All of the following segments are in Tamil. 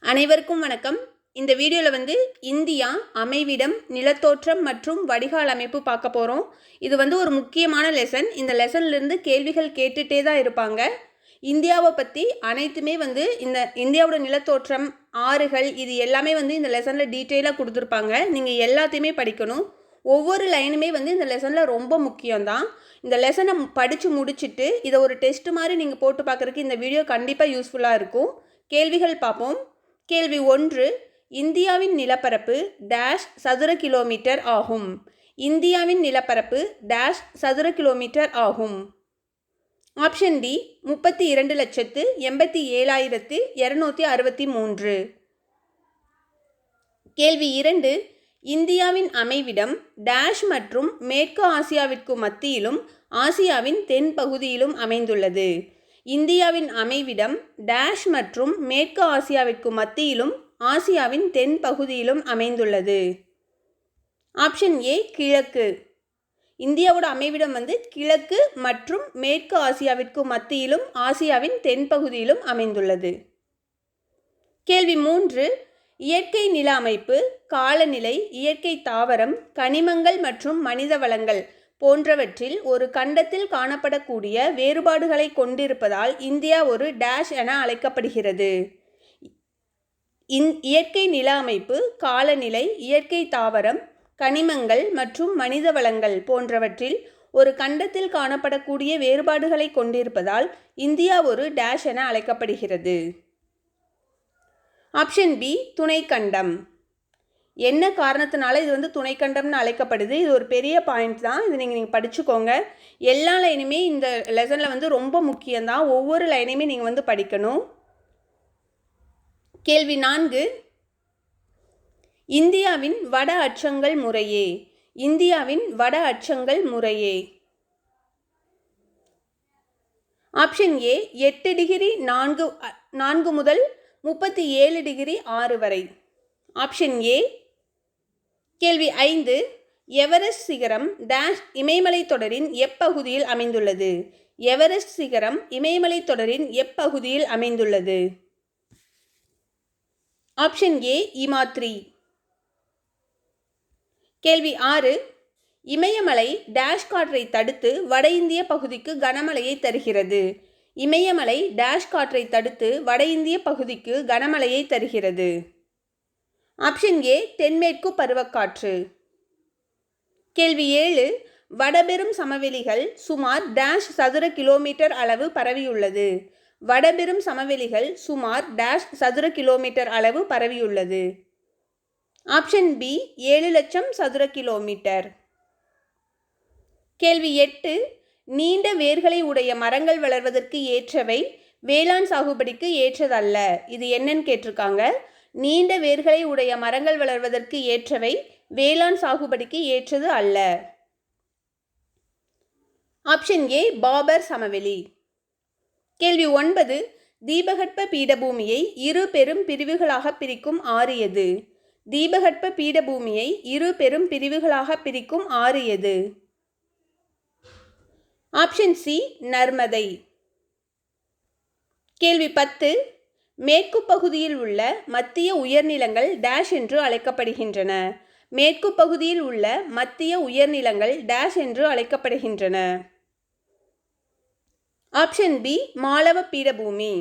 அனைவருக்கும் வணக்கம். இந்த வீடியோவில் இந்தியா அமைவிடம், நிலத்தோற்றம் மற்றும் வடிகால் அமைப்பு பார்க்க போகிறோம். இது ஒரு முக்கியமான லெசன். இந்த லெசன்லேருந்து கேள்விகள் கேட்டுகிட்டே தான் இருப்பாங்க. இந்தியாவை பற்றி அனைத்துமே இந்த இந்தியாவோட நிலத்தோற்றம், ஆறுகள், இது எல்லாமே இந்த லெசனில் டீட்டெயிலாக கொடுத்துருப்பாங்க. நீங்கள் எல்லாத்தையுமே படிக்கணும். ஒவ்வொரு லைனுமே இந்த லெசனில் ரொம்ப முக்கியம்தான். இந்த லெசனை படித்து முடிச்சுட்டு இதை ஒரு டெஸ்ட் மாதிரி நீங்கள் போட்டு பார்க்குறதுக்கு இந்த வீடியோ கண்டிப்பாக யூஸ்ஃபுல்லாக இருக்கும். கேள்விகள் பார்ப்போம். கேள்வி 1. இந்தியாவின் நிலப்பரப்பு டேஷ் சதுர கிலோமீட்டர் ஆகும். இந்தியாவின் நிலப்பரப்பு டேஷ் சதுர கிலோமீட்டர் ஆகும். Option D 32,87,263. கேள்வி 2. இந்தியாவின் அமைவிடம் டேஷ் மற்றும் மேற்கு ஆசியாவிற்கு மத்தியிலும் ஆசியாவின் தென் பகுதியிலும் அமைந்துள்ளது. இந்தியாவின் அமைவிடம் டேஷ் மற்றும் மேற்கு ஆசியாவிற்கு மத்தியிலும் ஆசியாவின் தென் பகுதியிலும் அமைந்துள்ளது. ஆப்ஷன் ஏ கிழக்கு. இந்தியாவோட அமைவிடம் கிழக்கு மற்றும் மேற்கு ஆசியாவிற்கு மத்தியிலும் ஆசியாவின் தென் பகுதியிலும் அமைந்துள்ளது. கேள்வி 3. இயற்கை நில அமைப்பு, காலநிலை, இயற்கை தாவரம், கனிமங்கள் மற்றும் மனித வளங்கள் போன்றவற்றில் ஒரு கண்டத்தில் காணப்படக்கூடிய வேறுபாடுகளை கொண்டிருப்பதால் இந்தியா ஒரு டேஷ் என அழைக்கப்படுகிறது. இயற்கை நில அமைப்பு, காலநிலை, இயற்கை தாவரம், கனிமங்கள் மற்றும் மனித வளங்கள் போன்றவற்றில் ஒரு கண்டத்தில் காணப்படக்கூடிய வேறுபாடுகளை கொண்டிருப்பதால் இந்தியா ஒரு டேஷ் என அழைக்கப்படுகிறது. ஆப்ஷன் பி துணைக்கண்டம். என்ன காரணத்தினால இது துணைக்கண்டம்னு அழைக்கப்படுது? இது ஒரு பெரிய பாயிண்ட் தான். இது நீங்கள் படிச்சுக்கோங்க. எல்லா லைனுமே இந்த லெசனில் ரொம்ப முக்கியம்தான். ஒவ்வொரு லைனையுமே நீங்கள் படிக்கணும். கேள்வி 4. இந்தியாவின் வட அச்சங்கள் முறையே. இந்தியாவின் வட அச்சங்கள் முறையே. ஆப்ஷன் ஏ 8 டிகிரி 4 முதல் 37 டிகிரி 6 வரை. Option A. கேள்வி 5. எவரெஸ்ட் சிகரம் டேஷ் இமயமலை தொடரின் எப்பகுதியில் அமைந்துள்ளது. எவரெஸ்ட் சிகரம் இமயமலை தொடரின் எப்பகுதியில் அமைந்துள்ளது. ஆப்ஷன் ஏ இமாத்ரி. கேள்வி 6. இமயமலை டேஷ் காற்றை தடுத்து வட இந்திய பகுதிக்கு கனமழையை தருகிறது. இமயமலை டேஷ் காற்றை தடுத்து வட இந்திய பகுதிக்கு கனமழையை தருகிறது. ஆப்ஷன் ஏ தென்மேற்கு பருவக்காற்று. கேள்வி 7. வடபெரும் சமவெளிகள் சுமார் டேஷ் சதுர கிலோமீட்டர் அளவு பரவியுள்ளது. வடபெரும் சமவெளிகள் சுமார் டேஷ் சதுர கிலோமீட்டர் அளவு பரவியுள்ளது. ஆப்ஷன் பி 7 லட்சம் சதுர கிலோமீட்டர். கேள்வி 8. நீண்ட வேர்களை உடைய மரங்கள் வளர்வதற்கு ஏற்றவை, வேளாண் சாகுபடிக்கு ஏற்றதல்ல. இது என்னன்னு கேட்டிருக்காங்க. நீண்ட வேர்களை உடைய மரங்கள் வளர்வதற்கு ஏற்றவை, வேளாண் சாகுபடிக்கு ஏற்றது அல்ல. ஆப்ஷன் ஏ பாபர் சமவெளி. கேள்வி 9. தீபகற்ப பீடபூமியை இரு பெரும் பிரிவுகளாக பிரிக்கும் ஆறு எது? தீபகற்ப பீடபூமியை இரு பெரும் பிரிவுகளாக பிரிக்கும் ஆறு எது? Option C Narmada. கேள்வி 10. மேற்கு பகுதியில் உள்ள மத்திய உயர்நிலங்கள் டேஷ் என்று அழைக்கப்படுகின்றன. மேற்கு பகுதியில் உள்ள மத்திய உயர்நிலங்கள் டேஷ் என்று அழைக்கப்படுகின்றன. ஆப்ஷன் பி மாளவ பீடபூமி.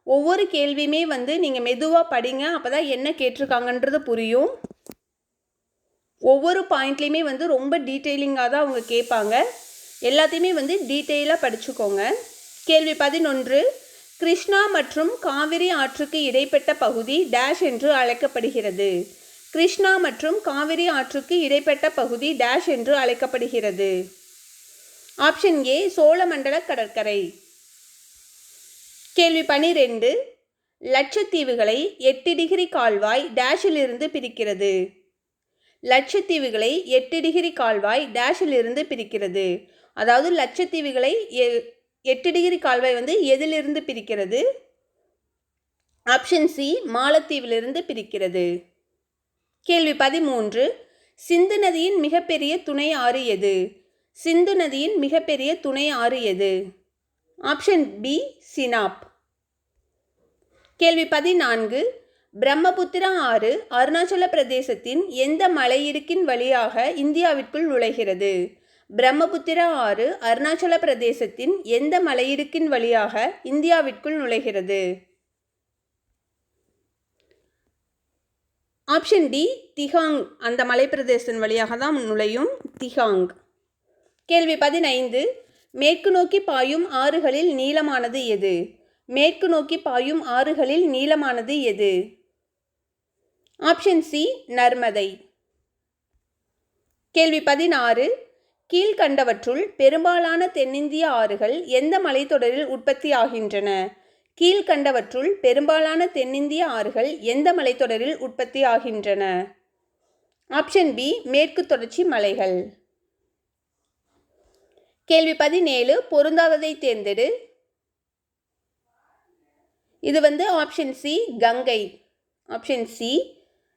ஒவ்வொரு கேள்வியுமே நீங்கள் மெதுவாக படிங்க. அப்போ தான் என்ன கேட்டிருக்காங்கன்றது புரியும். ஒவ்வொரு பாயிண்ட்லேயுமே ரொம்ப டீட்டெயிலிங்காக தான் அவங்க கேட்பாங்க. எல்லாத்தையுமே டீட்டெயிலாக படிச்சுக்கோங்க. கேள்வி 11. கிருஷ்ணா மற்றும் காவிரி ஆற்றுக்கு இடைப்பட்ட பகுதி டேஷ் என்று அழைக்கப்படுகிறது. கிருஷ்ணா மற்றும் காவிரி ஆற்றுக்கு இடைப்பட்ட பகுதி டேஷ் என்று அழைக்கப்படுகிறது. ஆப்ஷன் ஏ சோழமண்டல கடற்கரை. கேள்வி 12. லட்சத்தீவுகளை 8 டிகிரி கால்வாய் டேஷிலிருந்து பிரிக்கிறது. லட்சத்தீவுகளை 8 டிகிரி கால்வாய் டேஷிலிருந்து பிரிக்கிறது. அதாவது லட்சத்தீவுகளை 8 டிகிரி கால்வாய் எதிலிருந்து பிரிக்கிறது? ஆப்ஷன் சி மாலத்தீவிலிருந்து பிரிக்கிறது. கேள்வி 13. சிந்து நதியின் மிகப்பெரிய துணை ஆறு எது? சிந்து நதியின் மிகப்பெரிய துணை ஆறு எது? Option B Chenab. கேள்வி 14. பிரம்மபுத்திரா ஆறு அருணாச்சல பிரதேசத்தின் எந்த மலையிடுக்கின் வழியாக இந்தியாவிற்குள் நுழைகிறது? பிரம்மபுத்திரா ஆறு அருணாச்சல பிரதேசத்தின் எந்த மலையிடுக்கின் வழியாக இந்தியாவிற்குள் நுழைகிறது? ஆப்ஷன் டி திகாங், அந்த மலைப்பிரதேசத்தின் வழியாக தான் நுழையும், திகாங். கேள்வி 15, மேற்கு நோக்கி பாயும் ஆறுகளில் நீளமானது எது? மேற்கு நோக்கி பாயும் ஆறுகளில் நீளமானது எது? Option C Narmada. கேள்வி 16, கீழ்கண்டவற்றுள் பெரும்பாலான தென்னிந்திய ஆறுகள் எந்த மலைத்தொடரில் உற்பத்தி ஆகின்றன? கீழ்கண்டவற்றுள் பெரும்பாலான தென்னிந்திய ஆறுகள் எந்த மலைத்தொடரில் உற்பத்தி ஆகின்றன? ஆப்ஷன் பி மேற்கு தொடர்ச்சி மலைகள். கேள்வி 17, பொருந்தாததை தேர்ந்தெடு. இது option C Ganga. Option C.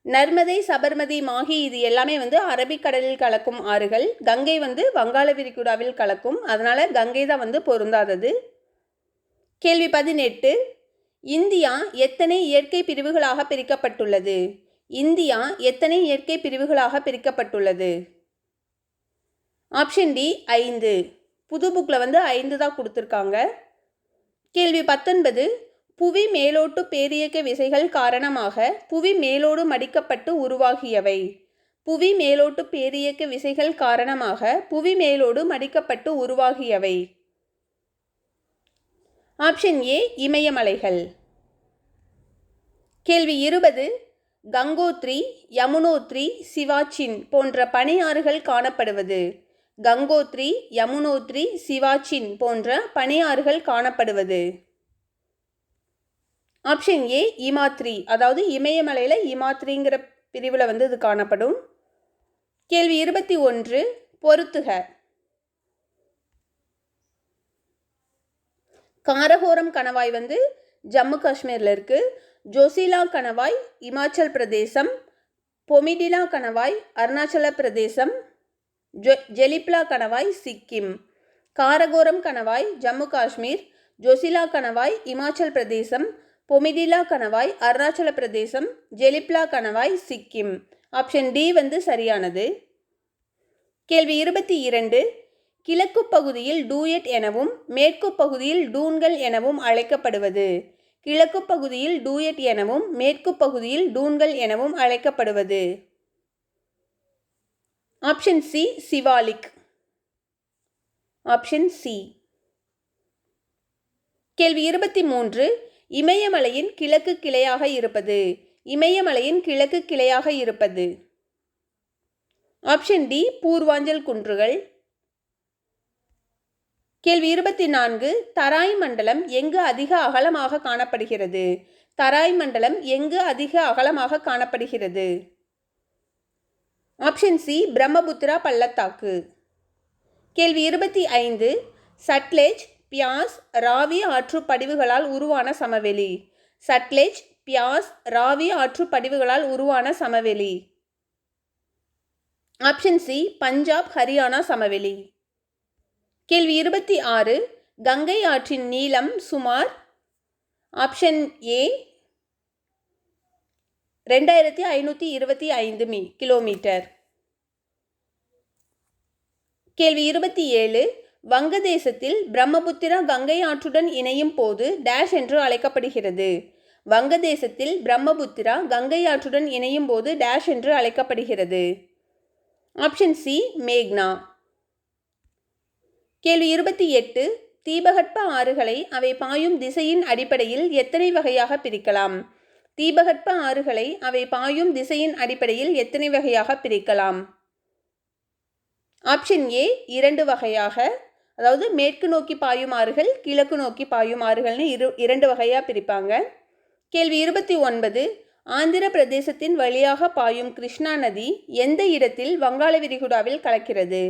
Narmada, Sabarmati, Mahi இது எல்லாமே அரபிக்கடலில் கலக்கும் ஆறுகள். கங்கை வங்காள விரிகுடாவில் கலக்கும், அதனால் கங்கை தான் பொருந்தாதது. கேள்வி 18, இந்தியா எத்தனை இயற்கை பிரிவுகளாக பிரிக்கப்பட்டுள்ளது? இந்தியா எத்தனை இயற்கை பிரிவுகளாக பிரிக்கப்பட்டுள்ளது? Option D 5. புது புக்கில் 5 தான் கொடுத்துருக்காங்க. கேள்வி 19, புவி மேலோட்டு பேரியக்க விசைகள் காரணமாக புவி மேலோடு மடிக்கப்பட்டு உருவாகியவை. புவி மேலோட்டு பேரியக்க விசைகள் காரணமாக புவி மேலோடு மடிக்கப்பட்டு உருவாகியவை. Option A இமயமலைகள். கேள்வி 20, கங்கோத்ரி, யமுனோத்ரி, சிவாச்சின் போன்ற பனியாறுகள் காணப்படுவது. கங்கோத்ரி, யமுனோத்ரி, சிவாச்சின் போன்ற பனியாறுகள் காணப்படுவது. ஆப்ஷன் ஏ இமாத்ரி, அதாவது இமயமலையில் இமாத்ரிங்கிற பிரிவில் இது காணப்படும். கேள்வி 21, பொறுத்துக. காரகோரம் கணவாய் ஜம்மு காஷ்மீரில் இருக்குது. ஜோசிலா கணவாய் இமாச்சல் பிரதேசம். பொமிடிலா கணவாய் அருணாச்சல பிரதேசம். ஜெலிப்லா கணவாய் சிக்கிம். காரகோரம் கணவாய் ஜம்மு காஷ்மீர். ஜோசிலா கணவாய் இமாச்சல் பிரதேசம். பொமிடிலா கணவாய் அருணாச்சல பிரதேசம். ஜெலிப்லா கணவாய் சிக்கிம். ஆப்ஷன் டி சரியானது. கேள்வி 22, கிழக்கு பகுதியில் டூயட் எனவும் மேற்கு பகுதியில் டூன்கள் எனவும் அழைக்கப்படுவது. கிழக்கு பகுதியில் டூயட் எனவும் மேற்கு பகுதியில் டூன்கள் எனவும் அழைக்கப்படுவது. Option C Shivalik. Option C. கேள்வி 23, இமயமலையின் கிழக்கு கிளையாக இருப்பது. இமயமலையின் கிழக்கு கிளையாக இருப்பது. ஆப்ஷன் டி பூர்வாஞ்சல் குன்றுகள். கேள்வி 24, தராய் மண்டலம் எங்கு அதிக அகலமாக காணப்படுகிறது? தராய் மண்டலம் எங்கு அதிக அகலமாக காணப்படுகிறது? ஆப்ஷன் சி பிரம்மபுத்திரா பள்ளத்தாக்கு. கேள்வி 25, சட்லெஜ், பியாஸ், ராவி ஆற்று படிவுகளால் உருவான சமவெளி. சட்லெஜ், பியாஸ், ராவி ஆற்று படிவுகளால் உருவான சமவெளி. ஆப்ஷன் சி பஞ்சாப் ஹரியானா சமவெளி. கேள்வி 26, கங்கை ஆற்றின் நீளம் சுமார். Option A 2525 kilometre. கேள்வி 27, வங்கதேசத்தில் பிரம்மபுத்திரா கங்கை ஆற்றுடன் இணையும் போது டேஷ் என்று அழைக்கப்படுகிறது. வங்கதேசத்தில் பிரம்மபுத்திரா கங்கை ஆற்றுடன் இணையும் போது டேஷ் என்று அழைக்கப்படுகிறது. ஆப்ஷன் சி மேக்னா. கேள்வி 28, தீபகற்ப ஆறுகளை அவை பாயும் திசையின் அடிப்படையில் எத்தனை வகையாக பிரிக்கலாம்? தீபகற்ப ஆறுகளை அவை பாயும் திசையின் அடிப்படையில் எத்தனை வகையாக பிரிக்கலாம்? ஆப்ஷன் ஏ 2 வகையாக, அதாவது மேற்கு நோக்கி பாயும் ஆறுகள், கிழக்கு நோக்கி பாயும் ஆறுகள்னு 2 வகையாக பிரிப்பாங்க. கேள்வி 29, ஆந்திர பிரதேசத்தின் வழியாக பாயும் கிருஷ்ணா நதி எந்த இடத்தில் வங்காள விரிகுடாவில் கலக்கிறது?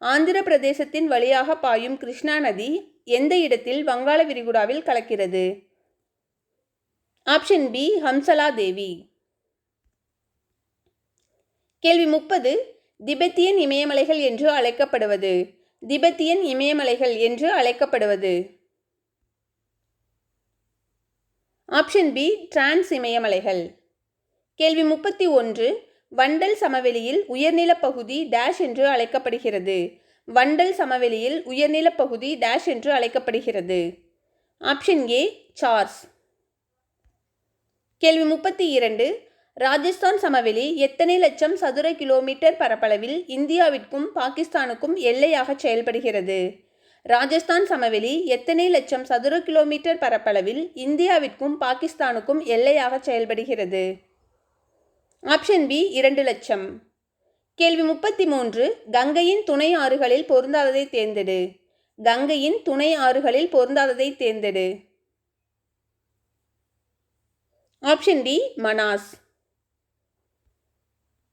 ஆந்திர பிரதேசத்தின் வழியாக பாயும் கிருஷ்ணா நதி எந்த இடத்தில் வங்காள விரிகுடாவில் கலக்கிறது? ஆப்ஷன் பி ஹம்சலா தேவி. கேள்வி 30, திபெத்தியன் இமயமலைகள் என்று அழைக்கப்படுவது. திபெத்தியன் இமயமலைகள் என்று அழைக்கப்படுவது. ஆப்ஷன் பி டிரான்ஸ் இமயமலைகள். கேள்வி 31. வண்டல் சமவெளியில் உயர்நிலப் பகுதி டேஷ் என்று அழைக்கப்படுகிறது. வண்டல் சமவெளியில் உயர்நிலப் பகுதி டேஷ் என்று அழைக்கப்படுகிறது. ஆப்ஷன் ஏ சார்ஸ். கேள்வி 32. ராஜஸ்தான் சமவெளி எத்தனை லட்சம் சதுர கிலோமீட்டர் பரப்பளவில் இந்தியாவிற்கும் பாகிஸ்தானுக்கும் எல்லையாக செயல்படுகிறது? ராஜஸ்தான் சமவெளி எத்தனை லட்சம் சதுர கிலோமீட்டர் பரப்பளவில் இந்தியாவிற்கும் பாகிஸ்தானுக்கும் எல்லையாக செயல்படுகிறது? ஆப்ஷன் பி 2 லட்சம். கேள்வி 33. கங்கையின் துணை ஆறுகளில் பொருந்தாததை தேர்ந்தெடு. கங்கையின் துணை ஆறுகளில் பொருந்தாததை தேர்ந்தெடு. Option D Manas.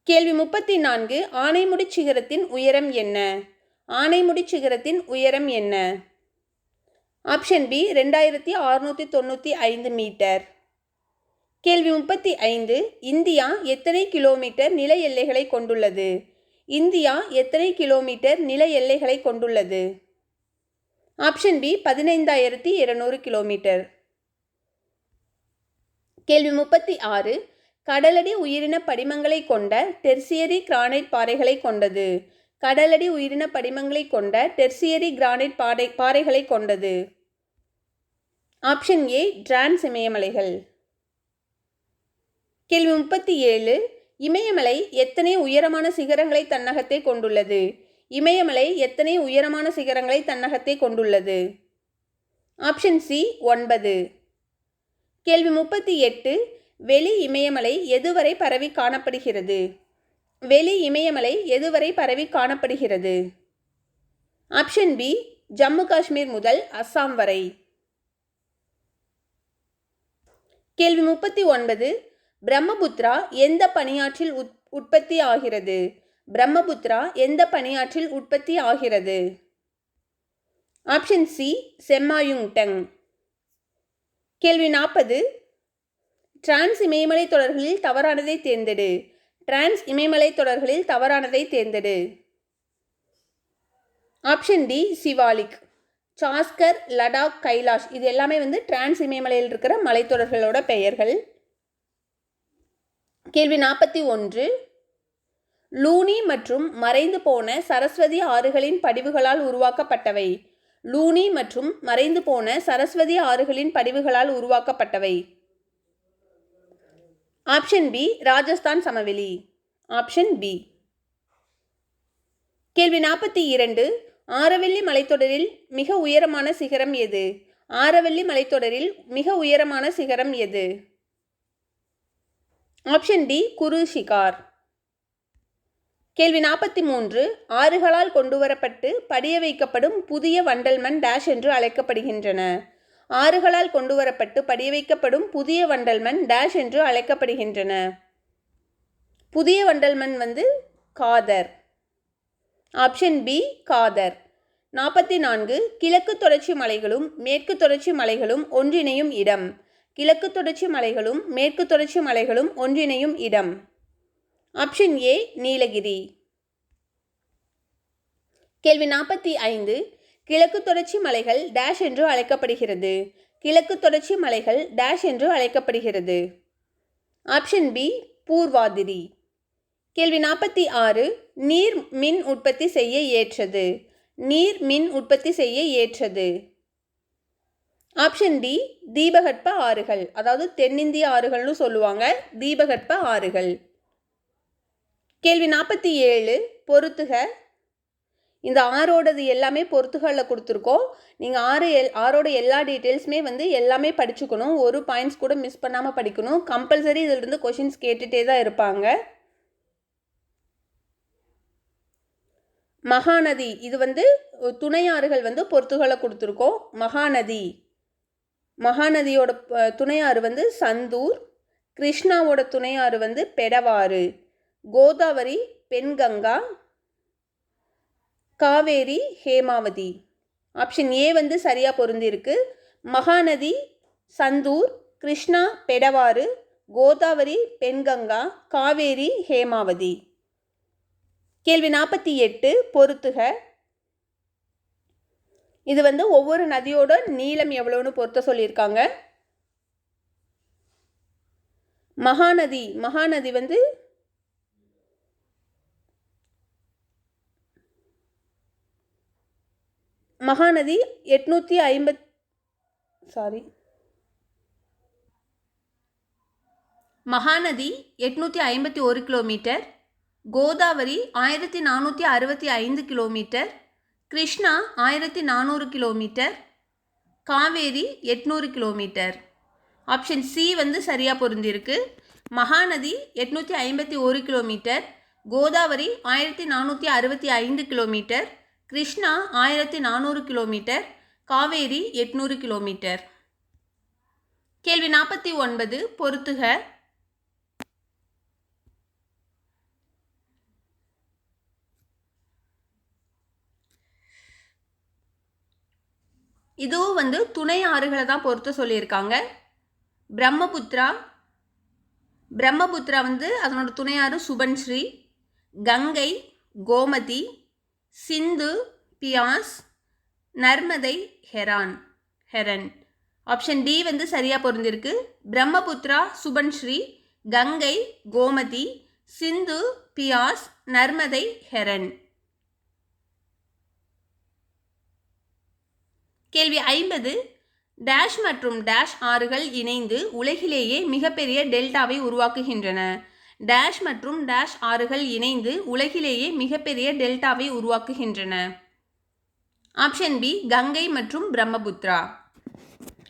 கேள்வி 34. ஆனைமுடி சிகரத்தின் உயரம் என்ன? ஆனைமுடி சிகரத்தின் உயரம் என்ன? Option B 2695 metre. கேள்வி 35. இந்தியா எத்தனை கிலோமீட்டர் நில எல்லைகளை கொண்டுள்ளது? இந்தியா எத்தனை கிலோமீட்டர் நில எல்லைகளை கொண்டுள்ளது? Option B 15200 kilometre. கேள்வி 36. கடலடி உயிரின படிமங்களை கொண்ட டெர்சியரி கிரானைட் பாறைகளை கொண்டது. கடலடி உயிரின படிமங்களை கொண்ட டெர்சியரி கிரானைட் பாறைகளை கொண்டது. ஆப்ஷன் ஏ டிரான்ஸ் இமயமலைகள். கேள்வி 37. இமயமலை எத்தனை உயரமான சிகரங்களை தன்னகத்தை கொண்டுள்ளது? இமயமலை எத்தனை உயரமான சிகரங்களை தன்னகத்தை கொண்டுள்ளது? Option C 9. கேள்வி 38. வெளி இமயமலை எதுவரை பரவி காணப்படுகிறது? வெளி இமயமலை எதுவரை பரவி காணப்படுகிறது? ஆப்ஷன் பி ஜம்மு காஷ்மீர் முதல் அஸ்ஸாம் வரை. கேள்வி 39. பிரம்மபுத்திரா எந்த பனியாற்றில் உற்பத்தி ஆகிறது? பிரம்மபுத்திரா எந்த பனியாற்றில் உற்பத்தி ஆகிறது? Option C Chemayungdung. கேள்வி 40. டிரான்ஸ் இமயமலை தொடர்களில் தவறானதை தேர்ந்தெடு. டிரான்ஸ் இமயமலை தொடர்களில் தவறானதை தேர்ந்தெடு. Option D Shivalik. சாஸ்கர், லடாக், கைலாஷ் இது எல்லாமே டிரான்ஸ் இமயமலையில் இருக்கிற மலைத்தொடர்களோட பெயர்கள். கேள்வி 41. லூனி மற்றும் மறைந்து போன சரஸ்வதி ஆறுகளின் படிவுகளால் உருவாக்கப்பட்டவை. லூனி மற்றும் மறைந்து போன சரஸ்வதி ஆறுகளின் படிவுகளால் உருவாக்கப்பட்டவை. ஆப்ஷன் பி ராஜஸ்தான் சமவெளி. Option B. கேள்வி 42. ஆரவல்லி மலைத்தொடரில் மிக உயரமான சிகரம் எது? ஆரவல்லி மலைத்தொடரில் மிக உயரமான சிகரம் எது? ஆப்ஷன் டி குரு ஷிகார். கேள்வி 43. ஆறுகளால் கொண்டுவரப்பட்டு படிய வைக்கப்படும் புதிய வண்டல் மண் டேஷ் என்று அழைக்கப்படுகின்றன. ஆறுகளால் கொண்டுவரப்பட்டு படிய வைக்கப்படும் புதிய வண்டல் மண் டேஷ் என்று அழைக்கப்படுகின்றன. புதிய வண்டல் மண் காதர். Option B Kader. 44. கிழக்கு தொடர்ச்சி மலைகளும் மேற்கு தொடர்ச்சி மலைகளும் ஒன்றிணையும் இடம். கிழக்கு தொடர்ச்சி மலைகளும் மேற்கு தொடர்ச்சி மலைகளும் ஒன்றிணையும் இடம். Option A Nilgiri. கேள்வி 45. கிழக்கு தொடர்ச்சி மலைகள் டேஷ் என்று அழைக்கப்படுகிறது. கிழக்கு தொடர்ச்சி மலைகள் டேஷ் என்று அழைக்கப்படுகிறது. ஆப்ஷன் பி பூர்வாதிரி. கேள்வி 46. நீர் மின் உற்பத்தி செய்ய ஏற்றது. நீர் மின் உற்பத்தி செய்ய ஏற்றது. ஆப்ஷன் டி தீபகற்ப ஆறுகள், அதாவது தென்னிந்திய ஆறுகள்னு சொல்லுவாங்க, தீபகற்ப ஆறுகள். கேள்வி 47. பொறுத்துக. இந்த ஆறோடது எல்லாமே பொறுத்துகளில் கொடுத்துருக்கோம். நீங்கள் ஆறோட எல்லா டீட்டெயில்ஸுமே எல்லாமே படிச்சுக்கணும். ஒரு பாயிண்ட்ஸ் கூட மிஸ் பண்ணாமல் படிக்கணும். கம்பல்சரி இதிலிருந்து கொஷின்ஸ் கேட்டுகிட்டே தான் இருப்பாங்க. மகாநதி இது துணையாறுகள் பொறுத்துகளை கொடுத்துருக்கோம். மகாநதியோட துணையாறு சந்தூர். கிருஷ்ணாவோட துணையாறு பெடவாறு. கோதாவரி பெண்கங்கா. காவேரி ஹேமாவதி. ஆப்ஷன் ஏ சரியாக பொருந்திருக்கு. மகாநதி, சந்தூர், கிருஷ்ணா, பெடவாறு, கோதாவரி, பெண்கங்கா, காவேரி, ஹேமாவதி. கேள்வி 48. பொறுத்துக. இது ஒவ்வொரு நதியோட நீளம் எவ்வளோன்னு பொறுத்த சொல்லியிருக்காங்க. மகாநதி வந்து Mahanadi 851 kilometre, Godavari 1465 kilometre, Krishna 1400 kilometre, Kaveri 800 kilometre. Option C வந்து சரியாக பொருந்திருக்கு. Mahanadi 851 kilometre, Godavari 1465 kilometre, Krishna 1400 kilometre, Kaveri 800 kilometre. கேள்வி 49 பொறுத்துக. இதுவும் வந்து துணை ஆறுகளை தான் பொறுத்து சொல்லியிருக்காங்க. பிரம்மபுத்திரா வந்து அதனோட துணையாறு சுபன்ஸ்ரீ, கங்கை, கோமதி, சிந்து, பியாஸ், நர்மதை, ஹெரன். ஆப்ஷன் டி வந்து சரியாக பொருந்திருக்கு. பிரம்மபுத்திரா, சுபன்ஸ்ரீ, கங்கை, கோமதி, சிந்து, பியாஸ், நர்மதை, ஹெரன். கேள்வி 50 டேஷ் மற்றும் டேஷ் ஆறுகள் இணைந்து உலகிலேயே மிகப்பெரிய டெல்டாவை உருவாக்குகின்றன. டேஷ் மற்றும் டேஷ் ஆறுகள் இணைந்து உலகிலேயே மிகப்பெரிய டெல்டாவை உருவாக்குகின்றன. ஆப்ஷன் பி கங்கை மற்றும் பிரம்மபுத்திரா.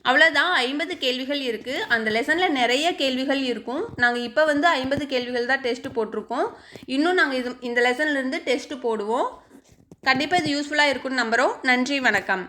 அவ்வளோதான், 50 கேள்விகள் இருக்குது. அந்த லெசனில் நிறைய கேள்விகள் இருக்கும். நாங்கள் இப்போ வந்து 50 கேள்விகள் தான் டெஸ்ட்டு போட்டிருக்கோம். இன்னும் நாங்கள் இந்த லெசன்லேருந்து டெஸ்ட்டு போடுவோம். கண்டிப்பாக இது யூஸ்ஃபுல்லாக இருக்கும்னு நம்புகிறோம். நன்றி, வணக்கம்.